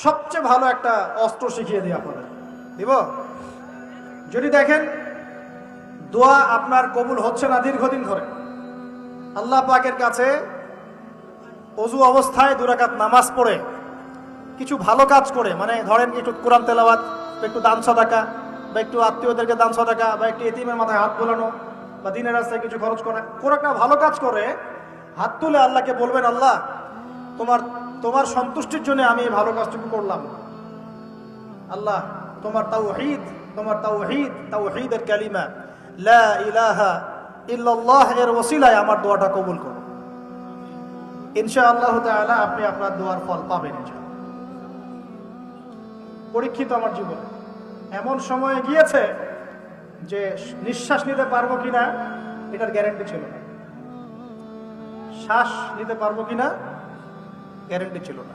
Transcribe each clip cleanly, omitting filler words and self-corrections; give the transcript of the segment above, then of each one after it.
সবচেয়ে ভালো একটা অস্ত্র শিখিয়ে দিই আপনাদের, দিব? যদি দেখেন দোয়া আপনার কবুল হচ্ছে না দীর্ঘদিন ধরে, আল্লাহ পাকের কাছে অজু অবস্থায় 2 রাকাত নামাজ পড়ে কিছু ভালো কাজ করে, মানে ধরেন একটু কোরআন তেলাওয়াত, একটু দান সাদাকা, বা একটু আত্মীয়দেরকে দান সাদাকা, বা একটু এতিমের মাথায় হাত বোলানো, বা দিনের রাস্তায় কিছু খরচ করা, কোনো একটা ভালো কাজ করে হাত তুলে আল্লাহকে বলবেন, আল্লাহ তোমার সন্তুষ্টির জন্য আমি এই ভালো কাজটুকু করলাম। আল্লাহ তোমার তাওহীদের কালিমা লা ইলাহা ইল্লাল্লাহ এর ওসিলায় আমার দোয়াটা কবুল করো। ইনশাআল্লাহ তাআলা আপনি আপনার দোয়ার ফল পাবেন ইনশাআল্লাহ। পরীক্ষিত আমার জীবনে এমন সময় গিয়েছে যে নিঃশ্বাস নিতে পারবো কিনা এটার গ্যারান্টি ছিল না, শ্বাস নিতে পারবো কিনা গ্যারান্টি ছিল না।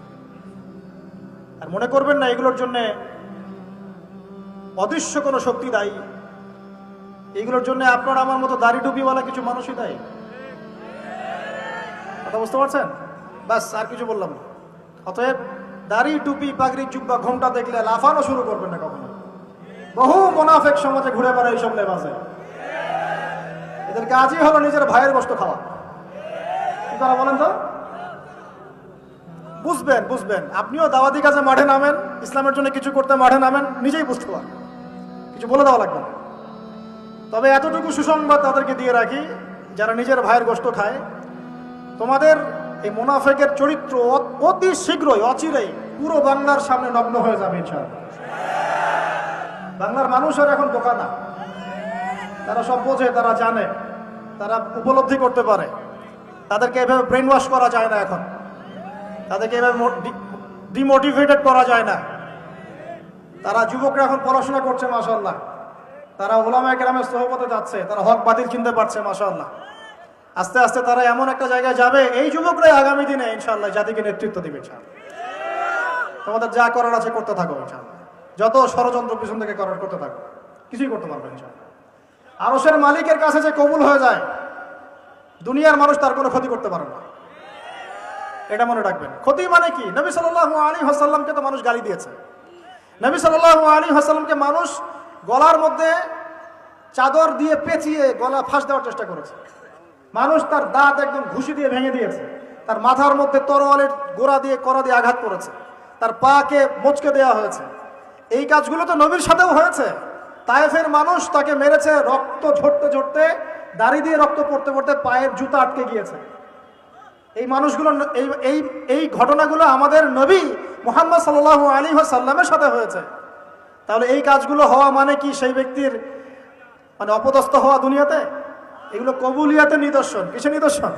আর মনে করবেন না এগুলোর জন্য অদৃশ্য কোনো শক্তি দায়ী, এগুলোর জন্য আপনার আমার মতো দাড়ি টুপিওয়ালা কিছু মানুষই দায়ী। কথা বুঝতে পারছেন? বাস, আর কিছু বললাম না। অতএব দাড়ি টুপি পাগড়ি জুব্বা ঘোমটা দেখলে লাফানো শুরু করবেন না কখনো। বহু মুনাফিক সমাজে ঘুরে বেড়ায় এইসব লেবাসে, এদের কাজই হলো নিজের ভাইয়ের গোশত খাওয়া। কি করা বলেন তো? বুঝবেন আপনিও দাওয়াতি কাজে মাঠে নামেন, ইসলামের জন্য কিছু করতে মাঠে নামেন, নিজেই বুঝতে পারবেন, কিছু বলে দেওয়া লাগবে না। তবে এতটুকু সুসংবাদ তাদেরকে দিয়ে রাখি, যারা নিজের ভাইয়ের গোশত খায়, তোমাদের এই মুনাফিকের চরিত্র অতি শীঘ্রই অচিরেই পুরো বাংলার সামনে নগ্ন হয়ে যাবে ইনশাআল্লাহ। বাংলার মানুষ আর এখন বোকা না, তারা সব বোঝে, তারা জানে, তারা উপলব্ধি করতে পারে। তাদেরকে এভাবে ব্রেন ওয়াশ করা যায় না, এখন তাদেরকে এভাবে ডিমোটিভেটেড করা যায় না। তারা যুবকরা এখন পড়াশোনা করছে মাশাআল্লাহ, তারা উলামায়ে কেরামের সোহবতে যাচ্ছে, তারা হক বাতিল চিনতে পারছে মাশাআল্লাহ। আস্তে আস্তে তারা এমন একটা জায়গায় যাবে, এই যুবকরাই আগামী দিনে ইনশাআল্লাহ জাতিকে নেতৃত্ব দিবে ইনশাআল্লাহ। তোমাদের যা করার আছে করতে থাকো ইনশাআল্লাহ, যত ষড়যন্ত্র পিছন থেকে করার করতে থাকো, কিছুই করতে পারবে ইনশাআল্লাহ। আরশের মালিকের কাছে যে কবুল হয়ে যায়, দুনিয়ার মানুষ তার কোনো ক্ষতি করতে পারে না, এটা মনে রাখবেন। ক্ষতি মানে কি? নবী সাল্লাল্লাহু আলাইহি ওয়াসাল্লামকে তো মানুষ গালি দিয়েছে, নবী সাল্লাল্লাহু আলাইহি ওয়াসাল্লামকে মানুষ গলার মধ্যে চাদর দিয়ে পেঁচিয়ে গলা ফাঁস দেওয়ার চেষ্টা করেছে, মানুষ তার দাঁত একদম ঘুষি দিয়ে ভেঙে দিয়েছে, তার মাথার মধ্যে তরোয়ালের গোড়া দিয়ে কড়া দিয়ে আঘাত করেছে, তার পাকে মোচকে দেওয়া হয়েছে। এই কাজগুলো তো নবীর সাথেও হয়েছে। তায়েফের মানুষ তাকে মেরেছে, রক্ত ঝরতে ঝরতে, দাড়ি দিয়ে রক্ত পড়তে পড়তে পায়ের জুতা আটকে গিয়েছে। এই মানুষগুলো এই ঘটনাগুলো আমাদের নবী মুহাম্মদ সাল্লাল্লাহু আলাইহি ওয়াসাল্লামের সাথে হয়েছে। তাহলে এই কাজগুলো হওয়া মানে কি সেই ব্যক্তির মানে অপদস্থ হওয়া দুনিয়াতে? এগুলো কবুলিয়াতের নিদর্শন। কিসের নিদর্শন?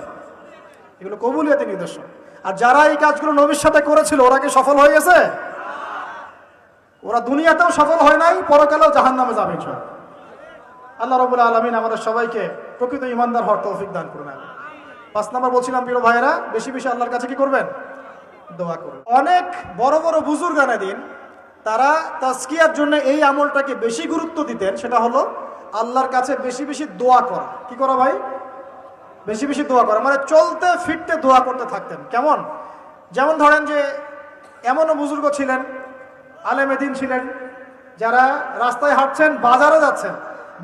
এগুলো কবুলিয়াতের নিদর্শন। আর যারা এই কাজগুলো নবীর সাথে করেছিল ওরা কি সফল হয়ে গেছে? ওরা দুনিয়াতেও সফল হয় নাই, পরকালেও জাহান্নামে যাবে ইনশাআল্লাহ। আল্লাহ রাব্বুল আলামিন আমাদের সবাইকে প্রকৃত ঈমানদার হওয়ার তৌফিক দান করুন। 5 নাম্বার বলছিলাম প্রিয় ভাইয়েরা, বেশি বেশি আল্লাহর কাছে কি করবেন? দোয়া করুন। অনেক বড় বড় বুজুর্গানে দিন তারা তাজকিয়ার জন্য এই আমলটাকে বেশি গুরুত্ব দিতেন, সেটা হলো আল্লাহর কাছে বেশি বেশি দোয়া করা। কি করা ভাই? বেশি বেশি দোয়া করা, মানে চলতে ফিরতে দোয়া করতে থাকতেন। কেমন? যেমন ধরেন যে এমনও বুজুর্গ ছিলেন, আলেমে দ্বীন ছিলেন, যারা রাস্তায় হাঁটছেন, বাজারে যাচ্ছেন,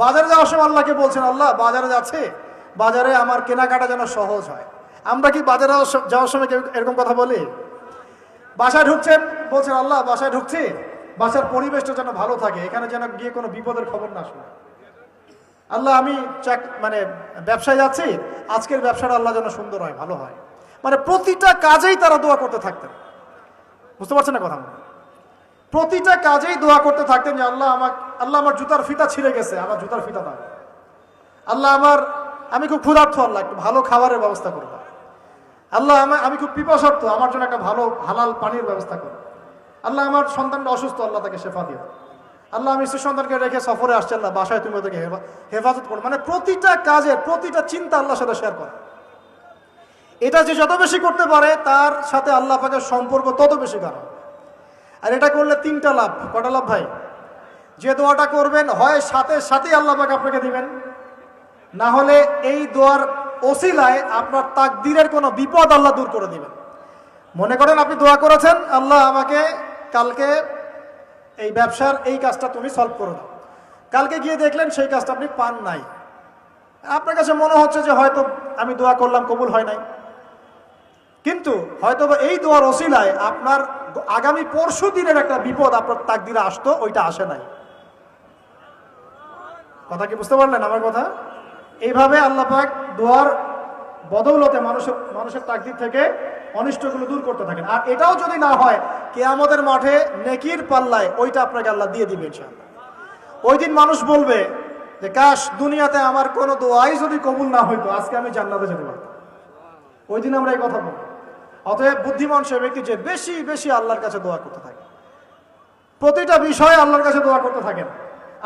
বাজারে যাওয়ার সময় আল্লাহকে বলছেন, আল্লাহ বাজারে যাচ্ছে, বাজারে আমার কেনাকাটা যেন সহজ হয়। আমরা কি বাজারে যাওয়ার সময় কেউ এরকম কথা বলি? বাসায় ঢুকছেন, বলছেন আল্লাহ বাসায় ঢুকছি, বাসার পরিবেশটা যেন ভালো থাকে, এখানে যেন গিয়ে কোনো বিপদের খবর না শুনে। আল্লাহ আমি মানে ব্যবসায় যাচ্ছি, আজকের ব্যবসাটা আল্লাহ যেন সুন্দর হয়, ভালো হয়। মানে প্রতিটা কাজেই তারা দোয়া করতে থাকতেন। বুঝতে পারছেন না কথা? প্রতিটা কাজেই দোয়া করতে থাকতেন যে আল্লাহ আমার জুতার ফিতা ছিঁড়ে গেছে, আমার জুতার ফিতা দাও। আল্লাহ আমি খুব ক্ষুধার্ত, আল্লাহ একটু ভালো খাবারের ব্যবস্থা করো। আল্লাহ আমি খুব পিপাসার্থ, আমার জন্য একটা ভালো হালাল পানির ব্যবস্থা করো। আল্লাহ আমার সন্তানটা অসুস্থ, আল্লাহ তাকে শেফা দিও। আল্লাহ আমি স্ত্রী সন্তানকে রেখে সফরে আসছি, আল্লাহ বাসায় তুমি ওদেরকে হেফাজত করো। মানে প্রতিটা কাজের প্রতিটা চিন্তা আল্লাহর সাথে শেয়ার করে। এটা যে যত বেশি করতে পারে তার সাথে আল্লাহ পাকের সম্পর্ক তত বেশি গাঢ়। আর এটা করলে 3টা লাভ। কটা লাভ ভাই? যে দোয়াটা করবেন হয় সাথে সাথেই আল্লাহ পাক আপনাকে দিবেন, না হলে এই দোয়ার ওসিলায় আপনার তাকদীরের কোনো বিপদ আল্লাহ দূর করে দিবেন। মনে করেন আপনি দোয়া করেছেন, আল্লাহ আমাকে কালকে এই ব্যবসার এই কাজটা তুমি সলভ করে দাও। কালকে গিয়ে দেখলেন সেই কাজটা আপনি পান নাই। আপনার কাছে মনে হচ্ছে যে হয়তো আমি দোয়া করলাম, কবুল হয় নাই, কিন্তু হয়তো এই দোয়ার ওসিলায় আপনার আগামী পরশু দিনের একটা বিপদ আপনার তাকদিরে আসতো, ওইটা আসে নাই। কথা কি বুঝতে পারলেন আমার কথা? এইভাবে আল্লাহ পাক দোয়ার বদৌলতে মানুষের তাকদির থেকে অনিষ্টগুলো দূর করতে থাকেন। আর এটাও যদি না হয়, কিয়ামতের মাঠে নেকির পাল্লায় ওইটা আপনাকে আল্লাহ দিয়ে দিবে ইনশাআল্লাহ। ওই দিন মানুষ বলবে যে কাশ দুনিয়াতে আমার কোনো দোয়াই যদি কবুল না হইতো, আজকে আমি জান্নাতে যেতে পারতাম। ওই দিন আমরা এই কথা বলবো। অতএব বুদ্ধিমান সে ব্যক্তি যে বেশি বেশি আল্লাহর কাছে দোয়া করতে থাকে, প্রতিটা বিষয়ে আল্লাহর কাছে দোয়া করতে থাকেন।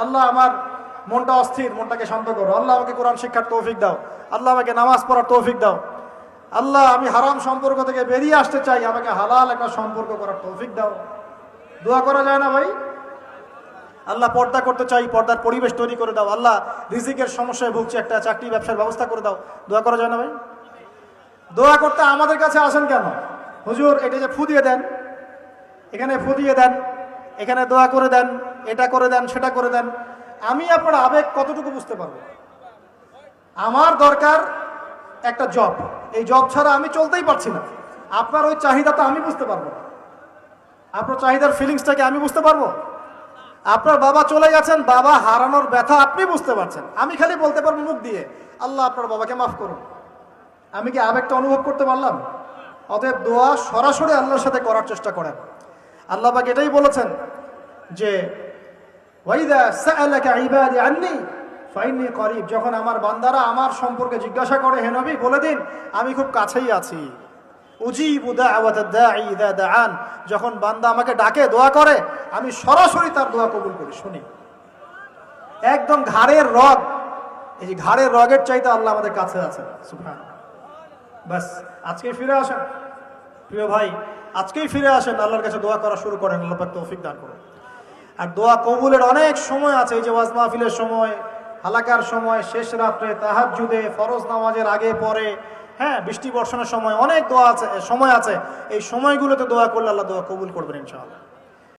আল্লাহ আমার মনটা অস্থির, মনটাকে শান্ত করো। আল্লাহ আমাকে কোরআন শিক্ষার তৌফিক দাও। আল্লাহ আমাকে নামাজ পড়ার তৌফিক দাও। আল্লাহ আমি হারাম সম্পর্ক থেকে বেরিয়ে আসতে চাই, আমাকে হালাল একটা সম্পর্ক করার তৌফিক দাও। দোয়া করা যায় না ভাই? আল্লাহ পর্দা করতে চাই, পর্দার পরিবেশ তৈরি করে দাও। আল্লাহ রিজিকের সমস্যায় ভুগছে, একটা চাকরি ব্যবসার ব্যবস্থা করে দাও। দোয়া করা যায় না ভাই? দোয়া করতে আমাদের কাছে আসেন কেন? হুজুর এটা যে ফু দিয়ে দেন, এখানে ফু দিয়ে দেন, এখানে দোয়া করে দেন, এটা করে দেন, সেটা করে দেন। আমি আপনার আবেগ কতটুকু বুঝতে পারবো? আমার দরকার একটা জব, এই জব ছাড়া আমি চলতেই পারছি না। আপনার ওই চাহিদাটা আমি বুঝতে পারবো না। আপনার চাহিদার ফিলিংসটাকে আমি বুঝতে পারবো? আপনার বাবা চলে গেছেন, বাবা হারানোর ব্যথা আপনি বুঝতে পারছেন, আমি খালি বলতে পারবো মুখ দিয়ে আল্লাহ আপনার বাবাকে মাফ করুন। আমি কি আবেগটা অনুভব করতে পারলাম? অতএব দোয়া সরাসরি আল্লাহর সাথে করার চেষ্টা করেন। আল্লাহ পাক এটাই বলেছেন যে ওয়াইদা সাআলাকা ইবাদি আন্নী ফাইন্নী করিব, যখন আমার বান্দারা আমার সম্পর্কে জিজ্ঞাসা করে হে নবী বলে দিন আমি খুব কাছেই আছি। উজিবু দাওয়াতাদ দাঈ ইযা দাআন, যখন বান্দা আমাকে ডাকে দোয়া করে আমি সরাসরি তার দোয়া কবুল করি, শুনি। একদম ঘাড়ের রগ, এই যে ঘাড়ের রগের চাইতে আল্লাহ আমাদের কাছে আছেন। সুবহানাল্লাহ। বাস আজকে ফিরে আসেন প্রিয় ভাই, আজকেই ফিরে আসেন, আল্লাহর কাছে দোয়া করা শুরু করেন। আল্লাহ পাক তৌফিক দান করুন। আর দোয়া কবুলের অনেক সময় আছে, এই যে ওয়াজ মাহফিলের সময়, হালাকার সময়, শেষ রাত্রে, তাহাজ্জুদে, ফরজ নামাজের আগে পরে, হ্যাঁ বৃষ্টি বর্ষণের সময়, অনেক দোয়া আছে, সময় আছে। এই সময়গুলোতে দোয়া করলে আল্লাহ দোয়া কবুল করবেন ইনশাআল্লাহ।